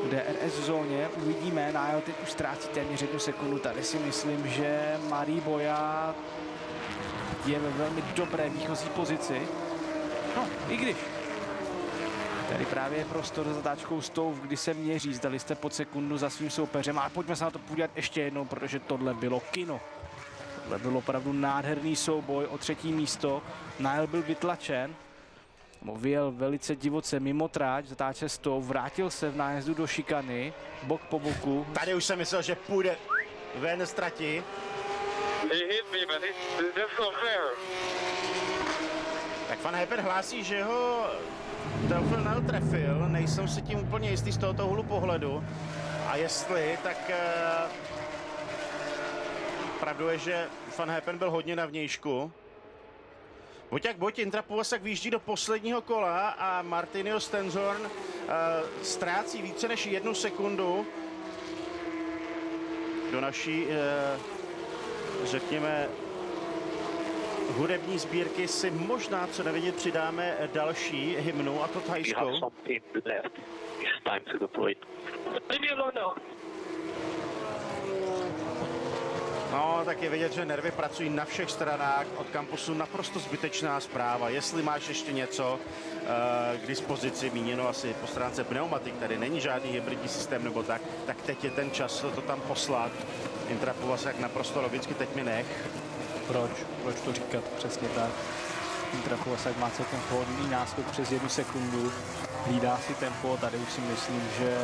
DRS zóně. Uvidíme, Nael teď už ztrácí téměř 1 sekundu. Tady si myslím, že Marie Boya je ve velmi dobré výchozí pozici. No, i když. Tady právě je prostor za zatáčkou Stouv, kdy se měří, zdali jste pod sekundu za svým soupeřem. Ale pojďme se na to podívat ještě jednou, protože tohle bylo kino. Tohle byl opravdu nádherný souboj o 3. místo. Nile byl vytlačen. Vyjel velice divoce mimo tráť, zatáče Stouv, vrátil se v nájezdu do šikany, bok po boku. Tady už jsem myslel, že půjde ven z trati. He hit me, but that's not fair. Tak Van Hepen hlásí, že ho Teofil Nile trefil, nejsem si tím úplně jistý z tohoto úhlu pohledu. A jestli, tak pravdou je, že Van Hepen byl hodně na vnějšku. Buď jak buď, Intra Povazak výjíždí do posledního kola a Martinio Stenzhorn ztrácí více než 1 sekundu do naší, řekněme, hudební sbírky si možná, co nevidět, přidáme další hymnu, a to You have thajskou. something left. It's time to deploy. Leave me alone now. No, tak je vidět, že nervy pracují na všech stranách. Od kampusu naprosto zbytečná zpráva. Jestli máš ještě něco k dispozici, míněno asi po stránce pneumatik, tady není žádný hybridní systém nebo tak teď je ten čas to tam poslat. Intra Povazak naprosto logicky, teď mi nech. Proč to říkat? Přesně tak. Intra Povazak má celkem pohodlný náskok přes 1 sekundu. Hlídá si tempo, tady už si myslím, že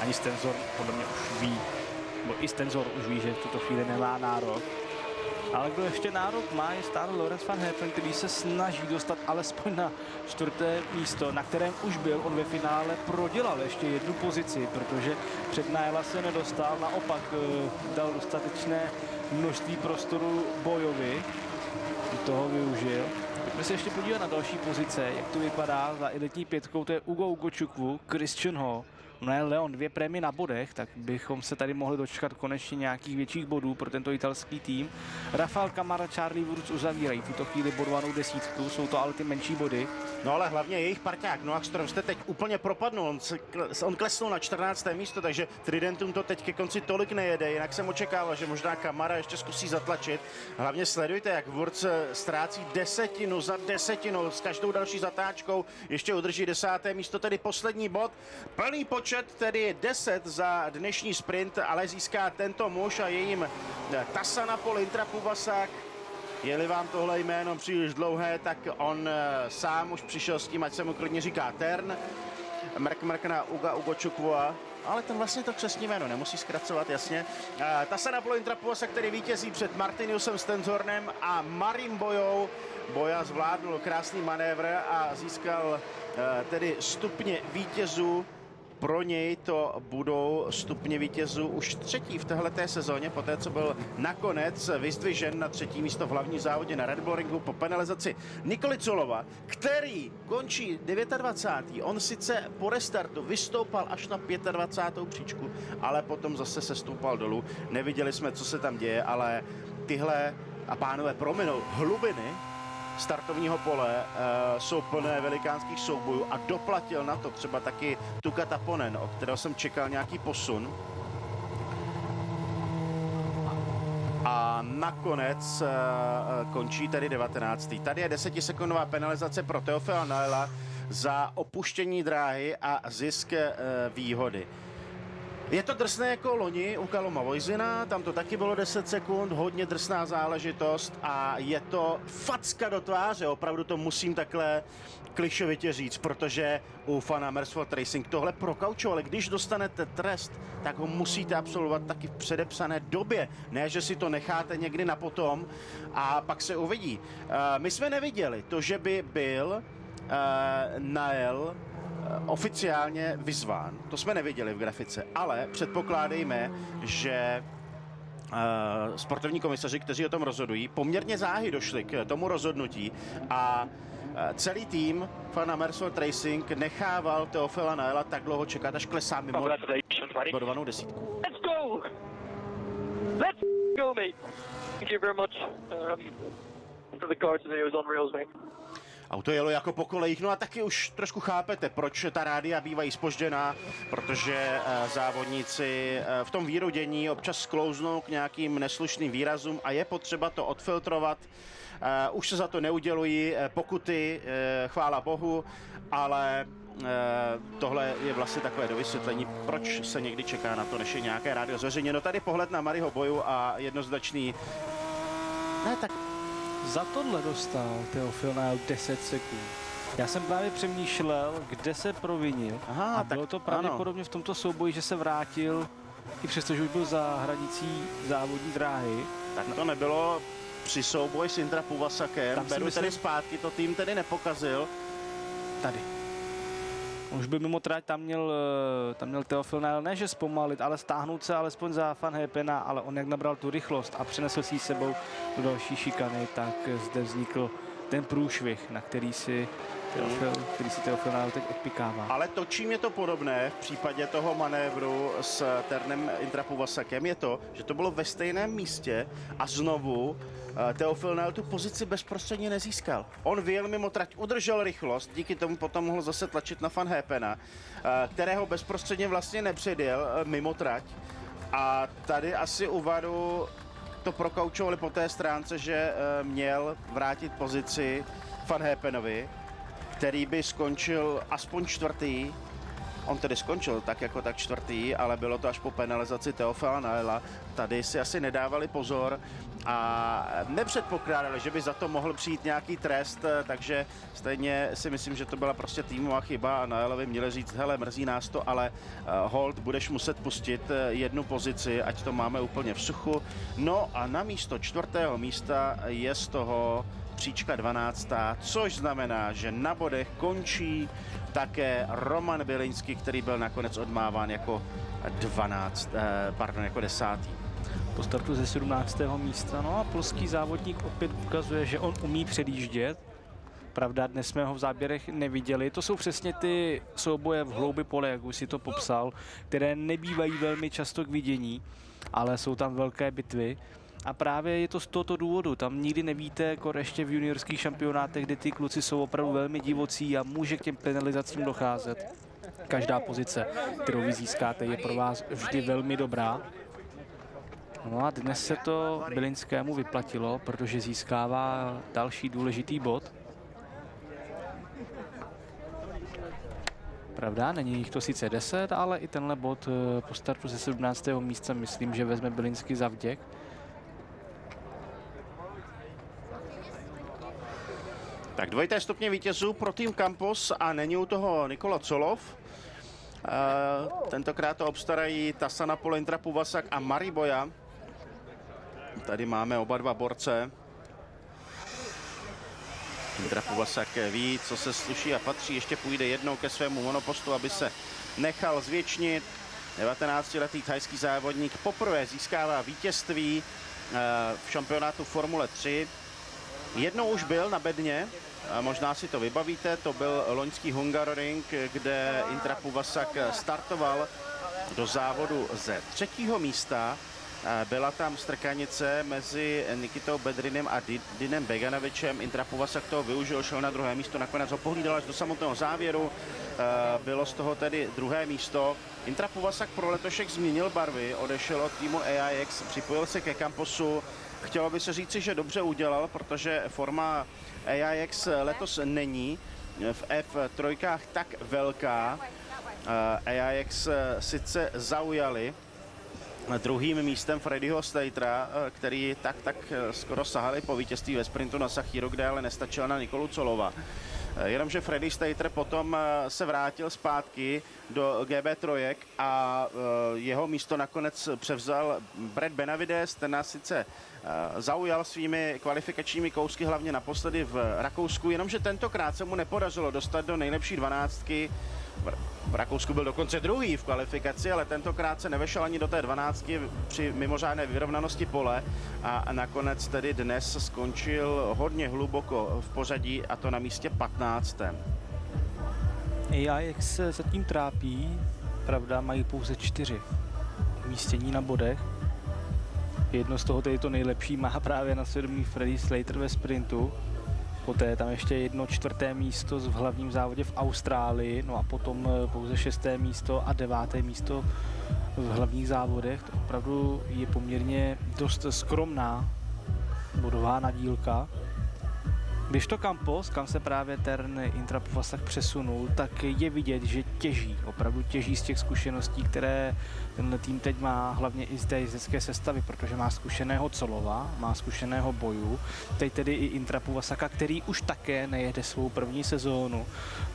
ani Stenzhorn podle mě už ví, nebo i Stenzhorn už ví, že v tuto chvíli nemá nárok. Ale kdo ještě nárok má, je stále Lorenz Van Hepen, který se snaží dostat alespoň na 4. místo, na kterém už byl. On ve finále prodělal ještě 1 pozici, protože před Nila se nedostal, naopak dal dostatečné množství prostoru Bojovi, toho využil. Pojďme se ještě podívat na další pozice, jak to vypadá za elitní 5, to je Ugo Ugochukwu, Christian Ho, Leon, 2 prémie na bodech, tak bychom se tady mohli dočkat konečně nějakých větších bodů pro tento italský tým. Rafael Camara, Charlie Wurz uzavírají v tuto chvíli bodovanou 10, jsou to ale ty menší body. No ale hlavně jejich parťák Noah Storm jste teď úplně propadnul, on klesnul na 14. místo, takže Tridentum to teď ke konci tolik nejede, jinak jsem očekával, že možná Kamara ještě zkusí zatlačit. Hlavně sledujte, jak Wurz ztrácí 10 za 10 s každou další zatáčkou, ještě udrží 10. místo, tedy poslední bod, plný počet, tedy 10 za dnešní sprint, ale získá tento muž a je jim Tassanapol Intra Povazak. Je-li vám tohle jméno příliš dlouhé, tak on sám už přišel s tím, ať se mu klidně říká Tern. Mrk na Uga Ugochukwu, ale ten vlastně to křestní jméno nemusí zkracovat, jasně. Tassanapol Intra Povazak, který vítězí před Martiniusem Stenzhornem a Marim Bojou. Boja zvládnul krásný manévr a získal tedy stupně vítězů. Pro něj to budou stupně vítězů už 3. v téhleté sezóně, poté co byl nakonec vyzdvižen na 3. místo v hlavním závodě na Red Bull Ringu po penalizaci Nikoli Colova, který končí 29. On sice po restartu vystoupal až na 25. příčku, ale potom zase se stoupal dolů. Neviděli jsme, co se tam děje, ale tyhle, a pánové, prominou, hlubiny startovního pole jsou plné velikánských soubojů a doplatil na to třeba taky Tuka Taponen, od kterého jsem čekal nějaký posun. A nakonec končí tedy 19. Tady je 10sekundová penalizace pro Teofila Nila za opuštění dráhy a zisk výhody. Je to drsné jako loni u Calluma Voisina, tam to taky bylo 10 sekund, hodně drsná záležitost a je to facka do tváře, opravdu to musím takhle klišovitě říct, protože u Fana Amersfoort Racing tohle prokaučovali, když dostanete trest, tak ho musíte absolvovat taky v předepsané době, ne, že si to necháte někdy na potom a pak se uvidí. My jsme neviděli to, že by byl Nile oficiálně vyzván. To jsme neviděli v grafice, ale předpokládejme, že sportovní komisaři, kteří o tom rozhodují, poměrně záhy došli k tomu rozhodnutí a celý tým Fan Amersfoort Racing nechával Teofila Nila tak dlouho čekat, až klesá mimo bodovanou 10. Let's go! Let's go, mate! Thank you very much for the car today. It was unreal, mate. Auto jelo jako po kolejích, no a taky už trošku chápete, proč ta rádia bývají zpožděná, protože závodníci v tom výrodění občas sklouznou k nějakým neslušným výrazům a je potřeba to odfiltrovat. Už se za to neudělují pokuty, chvála bohu, ale tohle je vlastně takové dovysvětlení, proč se někdy čeká na to, než je nějaké rádio zveřejněno. Tady pohled na Mariho Boju a jednoznačný... Ne, tak Za tohle dostal Teofil Nál 10 sekund. Já jsem právě přemýšlel, kde se provinil. Aha, a bylo to pravděpodobně v tomto souboji, že se vrátil, i přestože už byl za hranicí závodní dráhy. tak to nebylo při souboji s Intra Puvasakem. Tam si Beru myslím- tedy zpátky, to tým tedy nepokazil. Tady. On už byl mimo trať, tam měl Teofil Nál ne, že zpomalit, ale stáhnout se alespoň za Van Hepena, ale on jak nabral tu rychlost a přenesl si ji sebou do další šikany, tak zde vznikl ten průšvih, na který si Teofil Nál teď odpikává. Ale to, čím je to podobné v případě toho manévru s Ternem Intra Puvasakem, je to, že to bylo ve stejném místě a znovu Teofil Nál tu pozici bezprostředně nezískal. On vyjel mimo trať, udržel rychlost, díky tomu potom mohl zase tlačit na Van Hepena, kterého bezprostředně vlastně nepředjel mimo trať. A tady asi u VARu to prokaučovali po té stránce, že měl vrátit pozici Van Hepenovi, který by skončil aspoň čtvrtý. On tedy skončil tak jako tak čtvrtý, ale bylo to až po penalizaci Teofila Nála. Tady si asi nedávali pozor a nepředpokládali, že by za to mohl přijít nějaký trest, takže stejně si myslím, že to byla prostě týmová chyba a Nálovi měli říct, hele, mrzí nás to, ale hold, budeš muset pustit jednu pozici, ať to máme úplně v suchu. No a na místo čtvrtého místa je z toho příčka 12., což znamená, že na bodech končí také Roman Běliňský, který byl nakonec odmáván jako jako 10. Po startu ze 17. místa, no a polský závodník opět ukazuje, že on umí předjíždět. Pravda, dnes jsme ho v záběrech neviděli. To jsou přesně ty souboje v hloubi pole, jak už si to popsal, které nebývají velmi často k vidění, ale jsou tam velké bitvy. A právě je to z tohoto důvodu. Tam nikdy nevíte, jako ještě v juniorských šampionátech, kdy ty kluci jsou opravdu velmi divocí a může k těm penalizacím docházet. Každá pozice, kterou vy získáte, je pro vás vždy velmi dobrá. No a dnes se to Běliňskému vyplatilo, protože získává další důležitý bod. Pravda, není jich to sice 10, ale i tenhle bod po startu ze 17. místa myslím, že vezme Běliňský za vděk. Tak dvojité stupně vítězů pro tým Campos a není u toho Nikola Colov. Tentokrát to obstarají Tassana Intra Puvasak a Mari Boja. Tady máme oba dva borce. Intra Puvasak ví, co se sluší a patří. Ještě půjde jednou ke svému monopostu, aby se nechal zvětšnit. 19-letý thajský závodník poprvé získává vítězství v šampionátu Formule 3. Jednou už byl na bedně, možná si to vybavíte, to byl loňský Hungaroring, kde Intra Puvasak startoval do závodu ze 3. místa. Byla tam strkanice mezi Nikitou Bedrinem a Dinem Beganovičem. Intra Puvasak toho využil, šel na 2. místo, nakonec ho pohlídal až do samotného závěru. Bylo z toho tedy 2. místo. Intra Puvasak pro letošek změnil barvy, odešel od týmu AIX, připojil se ke Camposu. Chtělo by se říci, že dobře udělal, protože forma AIX letos není v F3 tak velká. AIX sice zaujali druhým místem Freddyho Statera, který tak skoro sahali po vítězství ve sprintu na Sachíru, kde ale nestačil na Nikolu Colova. Jenomže Freddy Stater potom se vrátil zpátky do GB3 a jeho místo nakonec převzal Brad Benavides, ten nás sice zaujal svými kvalifikačními kousky, hlavně naposledy v Rakousku, jenomže tentokrát se mu nepodařilo dostat do nejlepší 12. V Rakousku byl dokonce druhý v kvalifikaci, ale tentokrát se nevešel ani do té 12 při mimořádné vyrovnanosti pole a nakonec tedy dnes skončil hodně hluboko v pořadí, a to na místě 15. AIX se zatím trápí, pravda, mají pouze 4 umístění na bodech. Jedno z toho, tedy to nejlepší, má právě na svědomí Freddy Slater ve sprintu. Poté tam ještě jedno 4. místo v hlavním závodě v Austrálii, no a potom pouze 6. místo a 9. místo v hlavních závodech. To opravdu je poměrně dost skromná bodová nadílka. Když to Campos, kam se právě ten Intra Povazak přesunul, tak je vidět, že těží, opravdu těží z těch zkušeností, které ten tým teď má, hlavně i z té jezdecké sestavy, protože má zkušeného Colova, má zkušeného Boju, teď tedy i Intra Povazaka, který už také nejede svou první sezónu.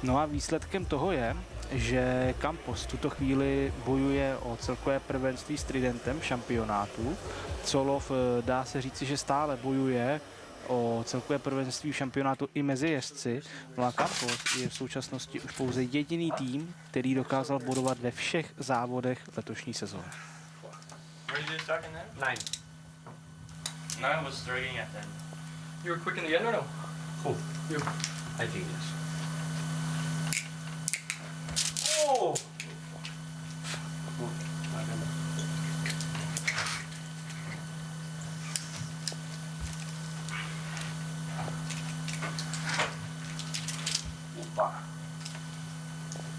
No a výsledkem toho je, že Campos v tuto chvíli bojuje o celkové prvenství s Tridentem v šampionátu. Colov dá se říci, že stále bojuje o celkové prvenství v šampionátu i mezi jezdci. No a Campos je v současnosti už pouze jediný tým, který dokázal bodovat ve všech závodech letošní sezóny. Where did you start in there? 9. No, I was starting at 10. You were quick in the end or no? Who? You. I think yes. Oh!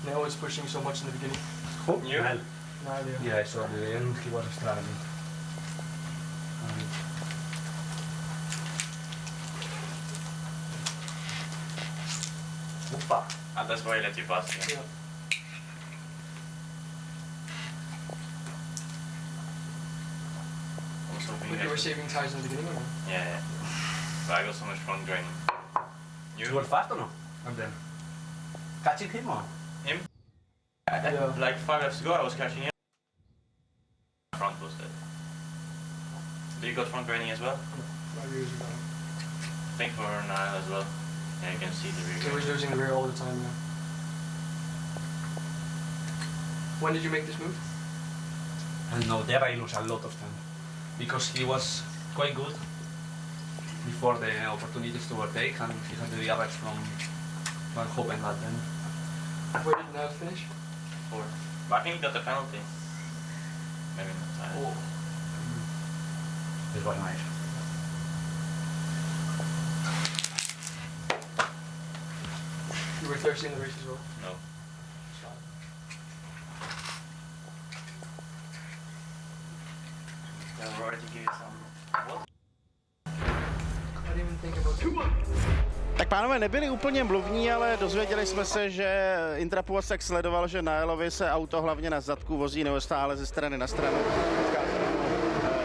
Neo is pushing so much in the beginning. Who? You? Mel. Nah, Yeah, I saw the end. He was struggling. Opa. And that's why I let you pass. Yeah. Yeah. I was hoping But you were saving tires in the beginning or no? Yeah, yeah. But I got so much fun draining. You were fast or no? And then catching him or? Him? Yeah. Like 5 laps ago, I was catching him. Front was dead. Do you got front draining as well? 5 years ago. I think for Niall as well. Yeah, you can see the He rear. was losing the rear all the time, yeah. When did you make this move? And no, there I lose a lot of time because he was quite good before the opportunities to overtake, and he had the average from Van Hoppen back then. Where did Niall finish? 4. But I think he got the penalty. Maybe not. Oh. It was nice. You were thirsty in the race as well? No. Yeah, Rory to give you some. What? I didn't even think about it. Tak pánové, nebyli úplně mluvní, ale dozvěděli jsme se, že Intra Povazak sledoval, že Nileovi se auto hlavně na zadku vozí neustále ze strany na stranu.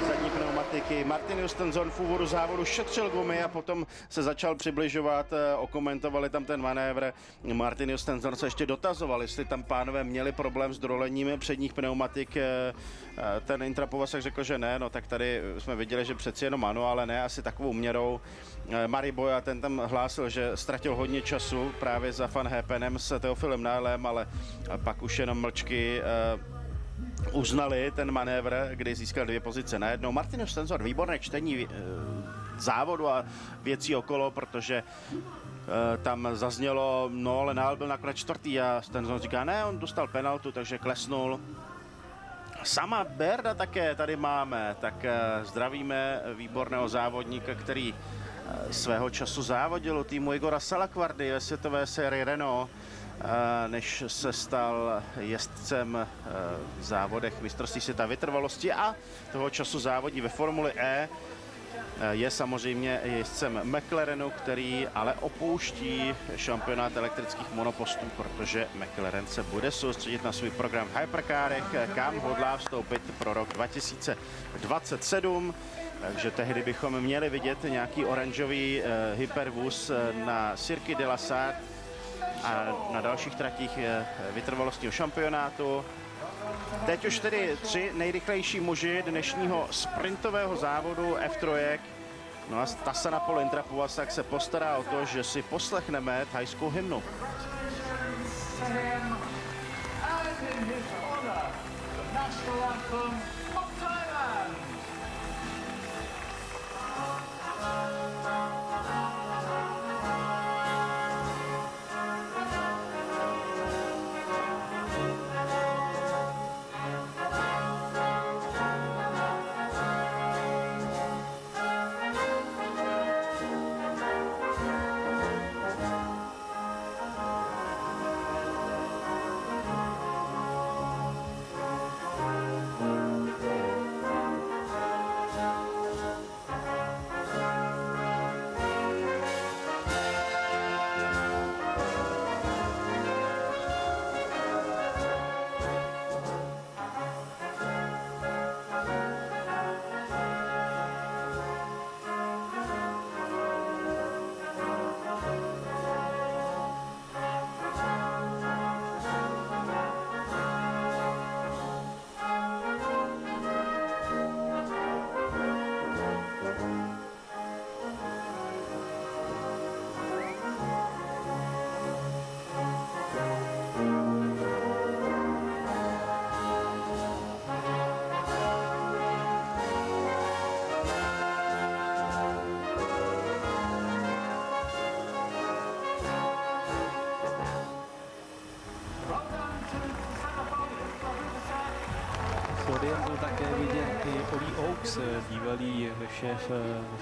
Zadní pneumatiky. Martin Justenzon v úvodu závodu šetřil gumy a potom se začal přibližovat, okomentovali tam ten manévr. Martin Justenzon se ještě dotazoval, jestli tam pánové měli problém s dolením předních pneumatik. Ten Intra Povazak řekl, že ne, no tak tady jsme viděli, že přeci jenom ano, ale ne asi takovou měrou. Mari Boja, ten tam hlásil, že ztratil hodně času právě za Van Heppenem s Teofilem Nilem, ale pak už jenom mlčky uznali ten manévr, kdy získal 2 pozice najednou. Martin Justenzon, výborné čtení závodu a věcí okolo, protože tam zaznělo, no ale Nile byl nakonec 4. a Justenzon říká, ne, on dostal penaltu, takže klesnul. Sama Berda také tady máme, tak zdravíme výborného závodníka, který svého času závodil u týmu Igora Salakvardy ve světové sérii Renault, než se stal jezdcem v závodech mistrovství světa vytrvalosti a toho času závodí ve Formuli E. Je samozřejmě jezdcem McLarenu, který ale opouští šampionát elektrických monopostů, protože McLaren se bude soustředit na svůj program v hypercarech, kam hodlá vstoupit pro rok 2027. Takže tehdy bychom měli vidět nějaký oranžový hypervůz na Circuit de la Sarthe a na dalších tratích vytrvalostního šampionátu. Teď už tedy 3 nejrychlejší muži dnešního sprintového závodu F3. No a Tassanapol Intra Povazak se postará o to, že si poslechneme thajskou hymnu. Ollie Oaks, bývalý šéf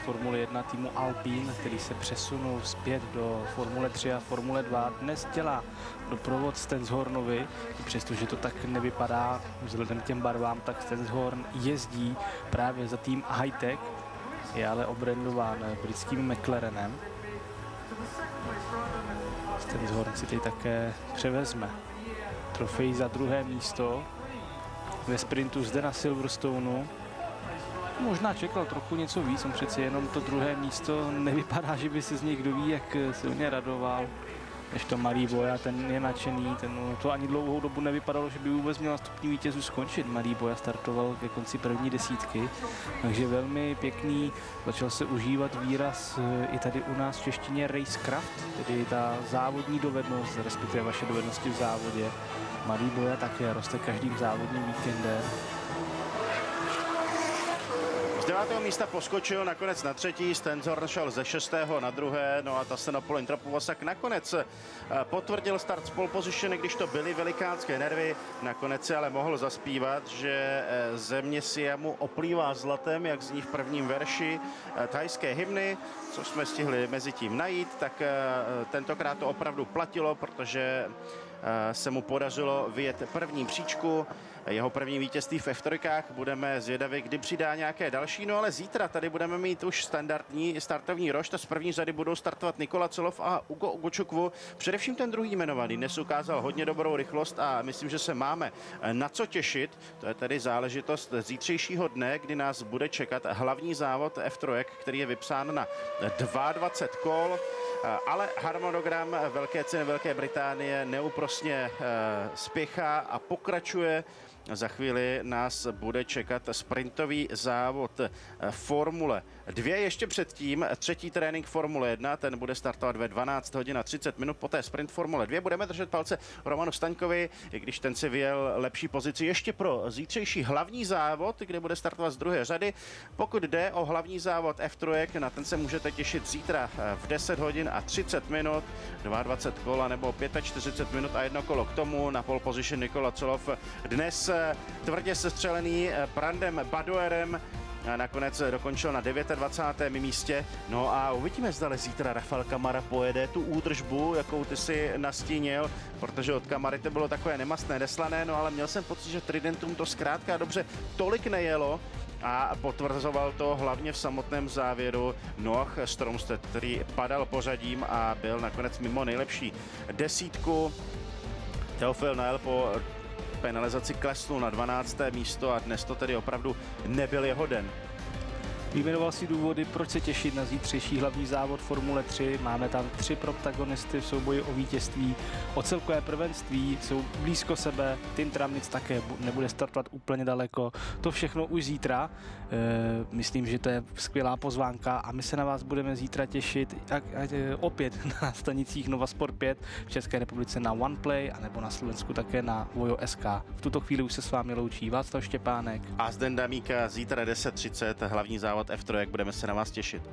Formule 1 týmu Alpine, který se přesunul zpět do Formule 3 a Formule 2. Dnes dělá doprovod Stenshornovi, přestože to tak nevypadá vzhledem k těm barvám, tak Stenshorn jezdí právě za tým Hightech, je ale obrandován britským McLarenem. Stenshorn si teď také převezme trofej za druhé místo ve sprintu zde na Silverstoneu. Možná čekal trochu něco víc, on přeci jenom to druhé místo nevypadá, že by se z něj kdo ví, jak silně radoval. Než to Malý Boja, ten je nadšený, to ani dlouhou dobu nevypadalo, že by vůbec měl na stupni vítězů skončit. Malý Boja startoval ke konci první desítky, takže velmi pěkný, začal se užívat výraz i tady u nás v češtině racecraft, tedy ta závodní dovednost, respektive vaše dovednosti v závodě. Malý Boja také roste každým závodním víkendem. Z 9. místa poskočil nakonec na 3. Stenshorn šel ze 6. na 2. No a Tassana Polintra-Povazak nakonec potvrdil start z pole position, když to byly velikánské nervy. Nakonec si ale mohl zaspívat, že země Siamu oplývá zlatem, jak zní v prvním verši thajské hymny, což jsme stihli mezi tím najít, tak tentokrát to opravdu platilo, protože se mu podařilo vyjet první příčku, jeho první vítězství v F3. Budeme zvědaví, kdy přidá nějaké další, no ale zítra tady budeme mít už standardní startovní rošt. Z první řady budou startovat Nikola Colov a Ugo Ugočukwu. Především ten druhý jmenovaný dnes ukázal hodně dobrou rychlost a myslím, že se máme na co těšit. To je tedy záležitost zítřejšího dne, kdy nás bude čekat hlavní závod F3, který je vypsán na 22 kol. Ale harmonogram Velké ceny Velké Británie neúprosně spěchá a pokračuje. Za chvíli nás bude čekat sprintový závod Formule 2. Ještě předtím třetí trénink Formule 1, ten bude startovat ve 12 hodin a 30 minut, poté sprint Formule 2. Budeme držet palce Romanu Staňkovi, i když ten si vyjel lepší pozici ještě pro zítřejší hlavní závod, kde bude startovat z druhé řady. Pokud jde o hlavní závod F3, na ten se můžete těšit zítra v 10 hodin a 30 minut, 22 kol nebo 45 minut a jedno kolo k tomu. Na pole position Nikola Colov dnes tvrdě sestřelený Brandem Badoerem nakonec dokončil na 29. místě. No a uvidíme, zda zítra Rafael Camara pojede tu údržbu, jakou ty si nastínil, protože od Camary to bylo takové nemastné, neslané, no ale měl jsem pocit, že Tridentum to zkrátka dobře tolik nejelo a potvrzoval to hlavně v samotném závěru Noah Stromstedt, který padal pořadím a byl nakonec mimo nejlepší desítku. Teofil Nael po penalizaci klesnul na 12. místo a dnes to tedy opravdu nebyl jeho den. Vyjmenoval si důvody, proč se těšit na zítřejší hlavní závod Formule 3. Máme tam 3 protagonisty v souboji o vítězství, o celkové prvenství, jsou blízko sebe, Tim Tramnitz také nebude startovat úplně daleko. To všechno už zítra. Myslím, že to je skvělá pozvánka a my se na vás budeme zítra těšit opět na stanicích Nova Sport 5 v České republice na OnePlay a nebo na Slovensku také na Vojo.sk. V tuto chvíli už se s vámi loučí Václav Štěpánek a Zden Damíka. Zítra 10:30 hlavní závod F3, budeme se na vás těšit.